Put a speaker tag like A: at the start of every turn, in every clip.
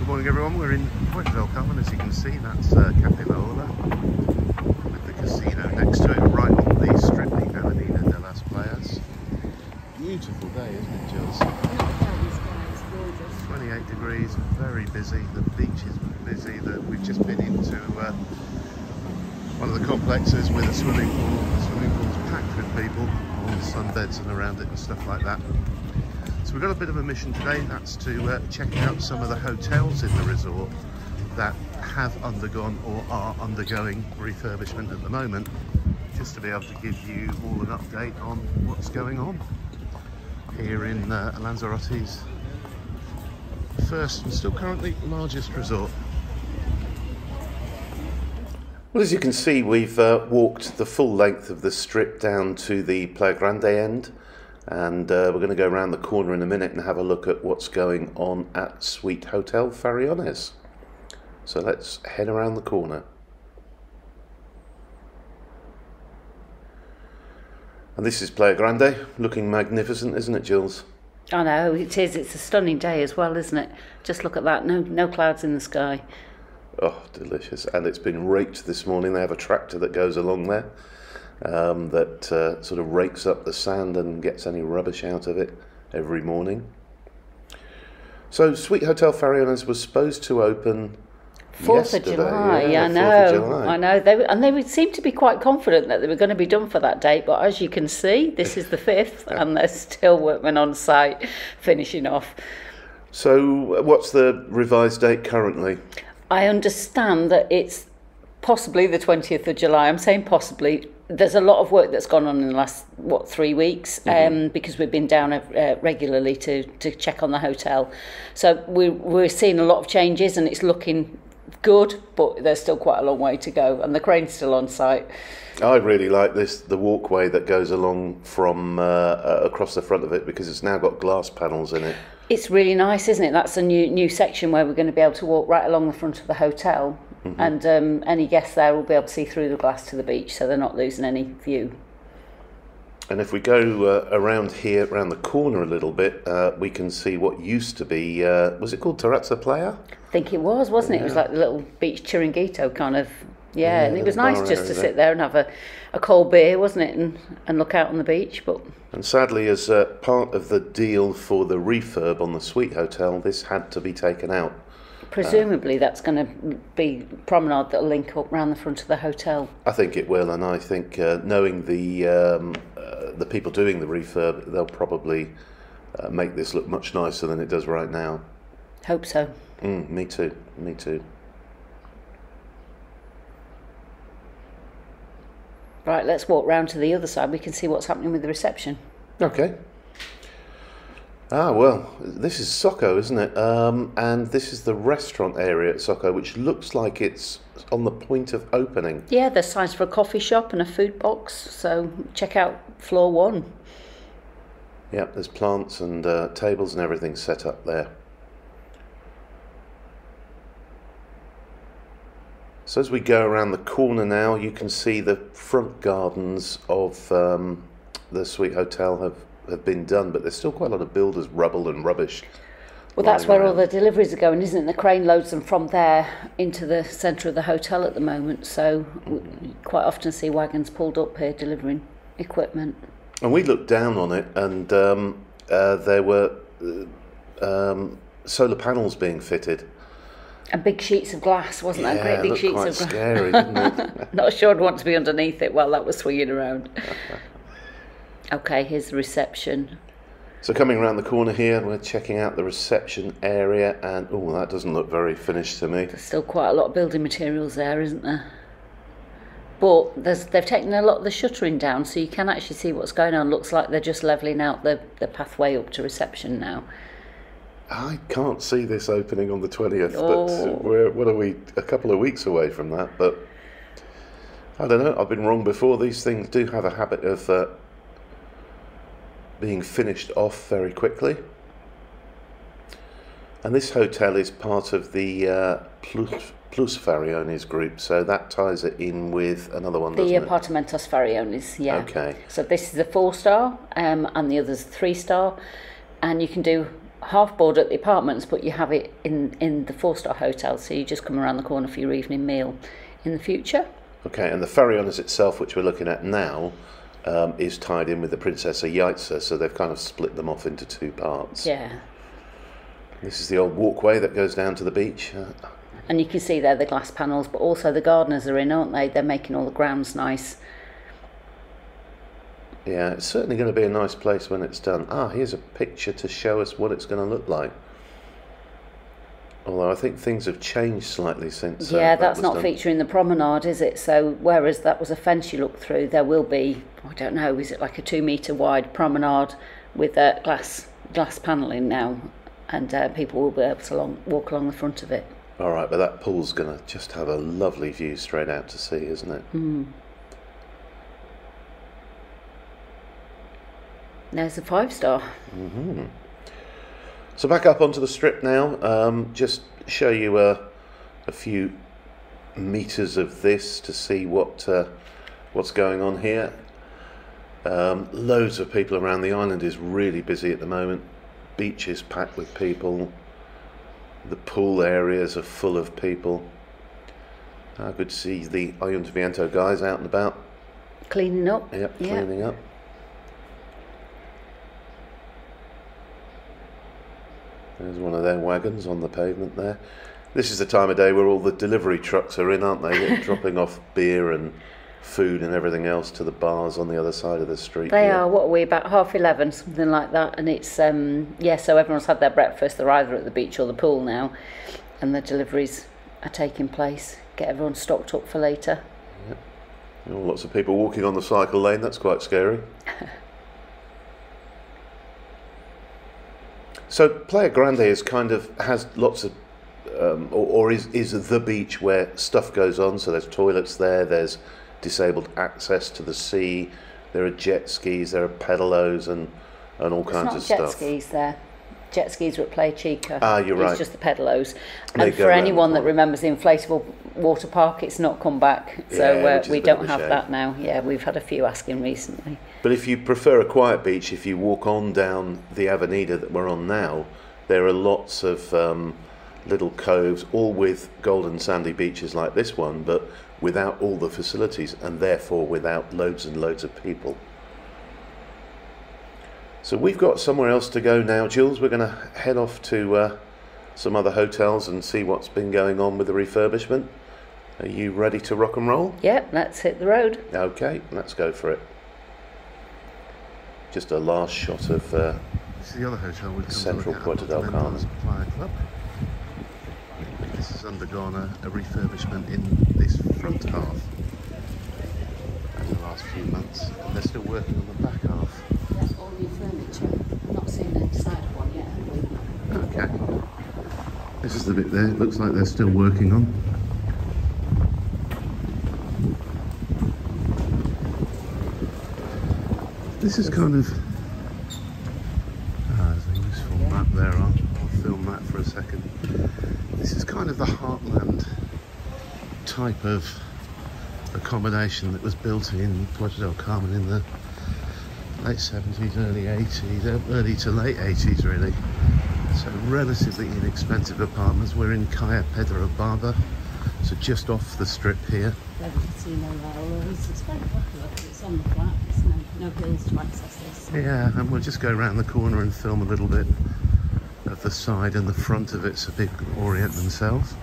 A: Good morning everyone, we're in Puerto del Carmen. As you can see, that's Cafe La Ola with the casino next to it, right on the strip, the Avenida de las Playas. Beautiful day, isn't it, Jules? 28 degrees, very busy, the beach is busy. We've just been into one of the complexes with a swimming pool. The swimming pool's packed with people on sunbeds and around it and stuff like that. So we've got a bit of a mission today, that's to check out some of the hotels in the resort that have undergone or are undergoing refurbishment at the moment, just to be able to give you all an update on what's going on here in Lanzarote's first and still currently largest resort. Well, as you can see, we've walked the full length of the strip down to the Playa Grande end. And we're going to go around the corner in a minute and have a look at what's going on at Suite Hotel Farallones. So let's head around the corner. And this is Playa Grande, looking magnificent, isn't it, Jules?
B: I know, it is. It's a stunning day as well, isn't it? Just look at that, no clouds in the sky.
A: Oh, delicious. And it's been raked this morning. They have a tractor that goes along there. That sort of rakes up the sand and gets any rubbish out of it every morning. So Suite Hotel Farallones was supposed to open
B: 4th of July, yeah, I know. They would seem to be quite confident that they were going to be done for that date, but as you can see, this is the 5th and there's still workmen on site finishing off.
A: So what's the revised date currently?
B: I understand that it's possibly the 20th of July. I'm saying possibly. There's a lot of work that's gone on in the last, 3 weeks, because we've been down regularly to check on the hotel. So we're seeing a lot of changes and it's looking good, but there's still quite a long way to go and the crane's still on site.
A: I really like the walkway that goes along from across the front of it, because it's now got glass panels in it. It's
B: really nice, isn't it? That's a new section where we're going to be able to walk right along the front of the hotel. And any guests there will be able to see through the glass to the beach, so they're not losing any view.
A: And if we go around here, around the corner a little bit, we can see what used to be, was it called Terrazza Playa?
B: I think it was, wasn't it? It was like the little beach chiringuito kind of, and it was nice just to sit there and have a cold beer, wasn't it, and look out on the beach. And
A: sadly, as part of the deal for the refurb on the Suite Hotel, this had to be taken out.
B: Presumably that's going to be promenade that'll link up round the front of the hotel.
A: I think it will, and I think knowing the people doing the refurb, they'll probably make this look much nicer than it does right now.
B: Hope so.
A: Me too.
B: Right, let's walk round to the other side. We can see what's happening with the reception.
A: Okay. Ah, well, this is Socco, isn't it? And this is the restaurant area at Socco, which looks like it's on the point of opening.
B: Yeah, there's signs for a coffee shop and a food box, so check out floor 1.
A: Yep, there's plants and tables and everything set up there. So as we go around the corner now, you can see the front gardens of the Suite Hotel have been done, but there's still quite a lot of builders' rubble and rubbish.
B: Well, that's where all the deliveries are going, isn't it? The crane loads them from there into the centre of the hotel at the moment, so we quite often see wagons pulled up here delivering equipment. And
A: we looked down on it, and there were solar panels being fitted.
B: And big sheets of glass, wasn't that? Great big sheets of glass.
A: Scary, didn't it?
B: Not sure I'd want to be underneath it while that was swinging around. Okay, here's the reception.
A: So coming around the corner here, we're checking out the reception area, and oh, that doesn't look very finished to me.
B: There's still quite a lot of building materials there, isn't there? But they've taken a lot of the shuttering down, so you can actually see what's going on. Looks like they're just levelling out the pathway up to reception now.
A: I can't see this opening on the 20th, but what are we, a couple of weeks away from that? But I don't know, I've been wrong before. These things do have a habit of being finished off very quickly. And this hotel is part of the Plus Farallones group, so that ties it in with another one, doesn't it?
B: The Apartamentos Farallones, yeah.
A: Okay.
B: So this is a 4-star, and the other's 3-star, and you can do half board at the apartments, but you have it in the 4-star hotel, so you just come around the corner for your evening meal in the future.
A: Okay, and the ferry on itself, which we're looking at now, is tied in with the Princesa Yaitza, so they've kind of split them off into 2 parts.
B: Yeah.
A: This is the old walkway that goes down to the beach.
B: And you can see there the glass panels, but also the gardeners are in, aren't they? They're making all the grounds nice.
A: Yeah, it's certainly going to be a nice place when it's done. Ah, here's a picture to show us what it's going to look like. Although I think things have changed slightly since.
B: Yeah, that's not featuring the promenade, is it? So whereas that was a fence you looked through, there will be, I don't know, is it like a 2-metre wide promenade with glass panelling now, and people will be able to walk along the front of it.
A: All right, but that pool's going to just have a lovely view straight out to sea, isn't it?
B: Mm. There's a 5-star.
A: Mm-hmm. So back up onto the strip now. Just show you a few meters of this to see what's going on here. Loads of people around. The island is really busy at the moment. Beach is packed with people. The pool areas are full of people. I could see the Ayuntamiento guys out and about.
B: Cleaning up.
A: Yep, cleaning up. There's one of their wagons on the pavement there. This is the time of day where all the delivery trucks are in, aren't they? They're dropping off beer and food and everything else to the bars on the other side of the street.
B: They are, what are we, about 11:30, something like that. And it's, so everyone's had their breakfast. They're either at the beach or the pool now. And the deliveries are taking place. Get everyone stocked up for later.
A: Yep. Oh, lots of people walking on the cycle lane. That's quite scary. So Playa Grande has lots of, or is the beach where stuff goes on. So there's toilets there, there's disabled access to the sea, there are jet skis, there are pedalos and all kinds of stuff.
B: There's not jet skis there. Jet skis are at Playa Chica.
A: Ah, you're right.
B: It's just the pedalos. And for anyone that remembers the inflatable water park, it's not come back. So we don't have that now. Yeah, we've had a few asking recently.
A: But if you prefer a quiet beach, if you walk on down the Avenida that we're on now, there are lots of little coves, all with golden sandy beaches like this one, but without all the facilities and therefore without loads and loads of people. So we've got somewhere else to go now, Jules. We're going to head off to some other hotels and see what's been going on with the refurbishment. Are you ready to rock and roll?
B: Yep, let's hit the road.
A: Okay, let's go for it. Just a last shot of
C: this is the other hotel we've
A: central Puerto del Carmen.
C: This has undergone a refurbishment in this front half over the last few months, and they're still working on the back half.
B: That's all new furniture. I've not seen the inside of one yet, have we?
C: Okay. This is the bit there, it looks like they're still working on. This is kind of... there's a useful map there, I'll film that for a second. This is kind of the heartland type of accommodation that was built in Puerto del Carmen in the late 70s, early 80s, early to late 80s really. So relatively inexpensive apartments. We're in Calle Pedro Barba, so just off the strip here.
B: Casino Railways. It's very popular because it's on the flat. There's no hills to access this.
C: Yeah, and we'll just go around the corner and film a little bit of the side and the front of it so people can orient themselves.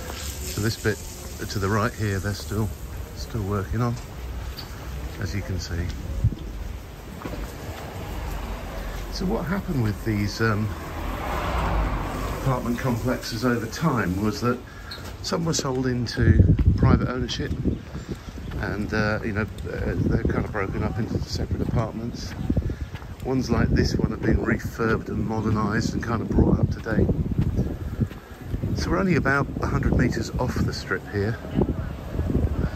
C: So this bit to the right here, they're still working on, as you can see. So what happened with these apartment complexes over time was that some were sold into private ownership, and they're kind of broken up into separate apartments. Ones like this one have been refurbed and modernised and kind of brought up to date. So we're only about 100 metres off the strip here.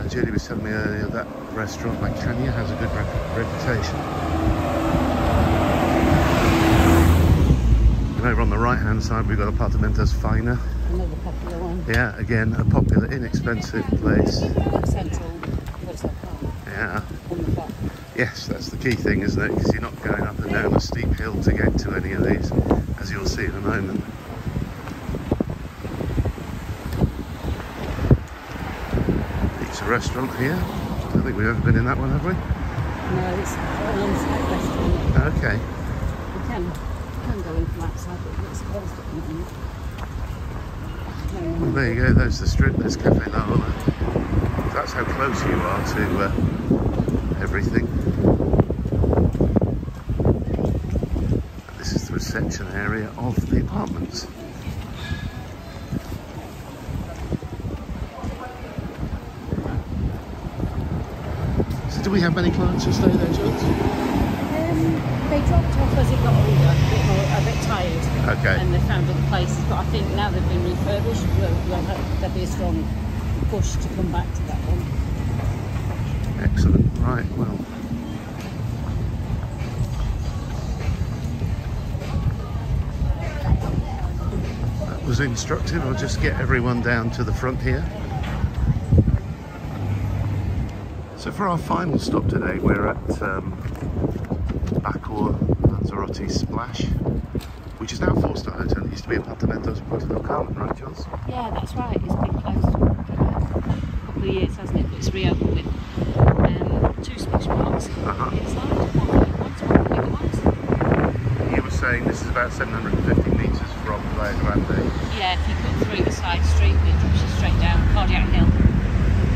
C: Julie was telling me earlier that restaurant, like Kenya, has a good reputation. And over on the right hand side we've got Apartamentos Fina.
B: Another popular one.
C: Yeah, again, a popular, inexpensive place.
B: Central, what's that called?
C: Yeah.
B: On the flat.
C: Yes, that's the key thing, isn't it? Because you're not going up and down a steep hill to get to any of these, as you'll see in a moment. Pizza restaurant here. I don't think we've ever been in that one, have we?
B: No, it's alongside restaurant.
C: Okay.
B: You can go in from outside, but it's closed at the moment.
C: Well, there you go, there's the strip, there's Cafe La Ola. That's how close you are to everything. This is the reception area of the apartments. So do we have many clients who stay there, Jules?
B: They dropped off as it got older, a bit tired.
C: Okay.
B: And they found other places, but I think now they've been refurbished, there'll be a strong push to come back to that one.
C: Excellent. Right, well. That was instructive. I'll just get everyone down to the front here. So for our final stop today, we're at Lanzarote Splash, which is now a 4-star hotel. It used to be Apartamentos Puerto del Carmen, right, Jules?
B: Yeah, that's right. It's been closed for a couple of years, hasn't it? But it's reopened with 2 splash parks inside. One bigger ones.
C: You were saying this is about 750 metres from Playa Grande.
B: Yeah, if you cut through the side street, it drops you straight down Cardiac Hill.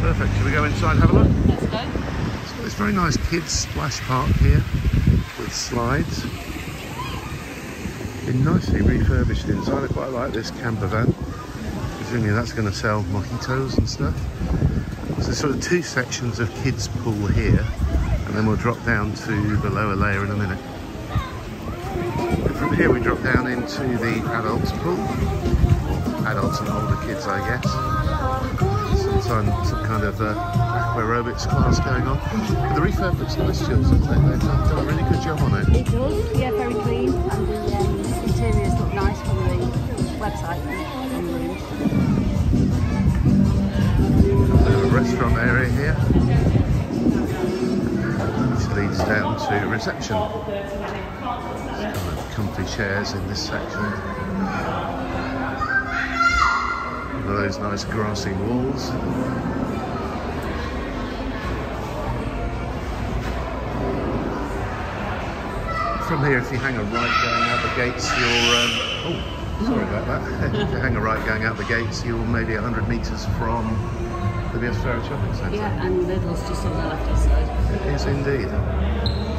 C: Perfect. Shall we go inside and have a look?
B: Let's go.
C: It's got this very nice kids splash park here with slides. Been nicely refurbished inside. I quite like this camper van. Presumably that's going to sell mojitos and stuff. So there's sort of 2 sections of kids pool here, and then we'll drop down to the lower layer in a minute. And from here we drop down into the adults pool. Adults and older kids, I guess. Some kind of aerobics class going on. But the refurb looks nice, Jules, doesn't it? They've done a really good job on it.
B: It does, yeah, very clean, and the interiors look nice from the website and rooms.
C: A restaurant area here, which leads down to reception. Kind of comfy chairs in this section. One of those nice grassy walls. From here, if you hang a right going out the gates, you're sorry about that. If you hang a right going out the gates, you're maybe 100 metres from the Biosphera Shopping Centre.
B: Yeah, and Lidl's just on the left-hand side.
C: It is indeed.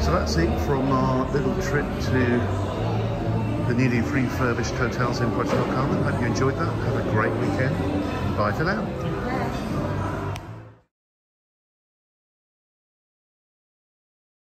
C: So that's it from our little trip to the newly refurbished hotels in Puerto del Carmen. Hope you enjoyed that. Have a great weekend. Bye for now.